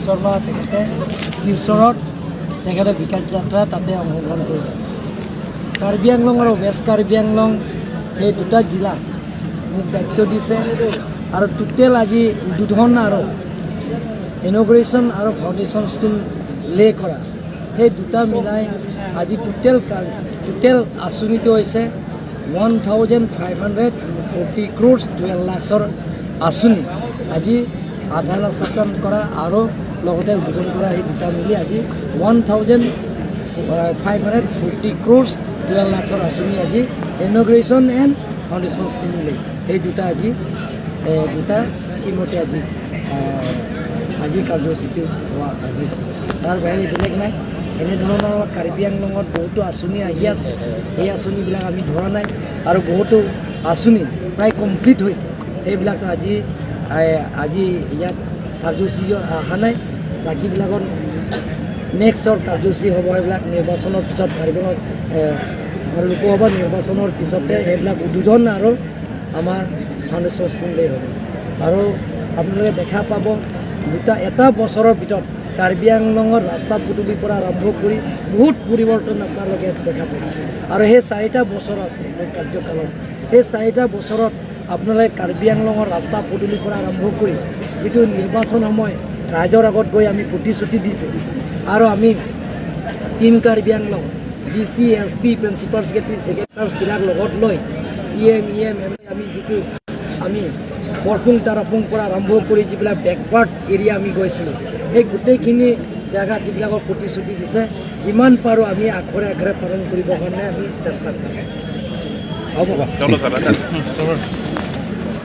শৰ্মা তেখেতে শিলচৰত তেখেতে বিকাশ যাত্ৰা তাতে অংশগ্ৰহণ কৰিছে। কাৰ্বি আংলং আৰু ৱেষ্ট কাৰ্বি আংলং এই দুটা জিলা মোক দায়িত্ব দিছে আৰু টোটেল আজি উদ্বোধন আৰু ইনগ্ৰেশ্যন আৰু ফাউণ্ডেশ্যন ষ্টুল লে কৰা সেই দুটা মিলাই আজি টোটেল আঁচনিটো হৈছে 1,540 crores 12 lakhৰ আঁচনি আজি আধা ৰাস্তান কৰা আৰু লগতে উদ্বোধন কৰা এই দুটা মিলি আজি 1,540 crores 12 lakhৰ আঁচনি আজি ইনগ্ৰেশ্যন এণ্ড ফাউণ্ডেশ্যন স্কিম লে এই দুটা আজি দুটা স্কিমতে আজি কাৰ্যসূচীটো হোৱা হৈছে। তাৰ বাহিৰে বেলেগ নাই। এনেধৰণৰ কাৰ্বি আংলঙত বহুতো আঁচনি আহি আছে, সেই আঁচনিবিলাক আমি ধৰা নাই আৰু বহুতো আঁচনি প্ৰায় কমপ্লিট হৈছে। সেইবিলাকতো আজি ইয়াত কাৰ্যসূচী অহা নাই। বাকীবিলাকত নেক্সটৰ কাৰ্যসূচী হ'ব। সেইবিলাক নিৰ্বাচনৰ পিছত লোকসভা নিৰ্বাচনৰ পিছতে সেইবিলাক উদ্বোধন আৰু আমাৰ ফাউণ্ডেশ্যন ষ্টুলে হ'ব। আৰু আপোনালোকে দেখা পাব এটা বছৰৰ ভিতৰত কাৰ্বি আংলঙৰ ৰাস্তা পদূলিৰ পৰা আৰম্ভ কৰি বহুত পৰিৱৰ্তন আপোনালোকে দেখা পাব। আৰু সেই 4টা বছৰ আছে মোৰ কাৰ্যকালত। সেই 4টা বছৰত আপোনালোকে কাৰ্বি আংলঙৰ ৰাস্তা পদূলিৰ পৰা আৰম্ভ কৰি যিটো নিৰ্বাচন সময় ৰাইজৰ আগত গৈ আমি প্ৰতিশ্ৰুতি দিছোঁ আৰু আমি team Karbi Anglong DC SP principal ছেক্ৰেটাৰীবিলাক লগত লৈ CM EM আমি বৰপুং তাৰাপুং পৰা আৰম্ভ কৰি যিবিলাক বেকৱাৰ্ড এৰিয়া আমি গৈছিলোঁ সেই গোটেইখিনি জেগাত যিবিলাকৰ প্ৰতিশ্ৰুতি দিছে যিমান পাৰোঁ আমি আখৰে আখৰে পালন কৰিবৰ কাৰণে আমি চেষ্টা কৰিম। হ'ব।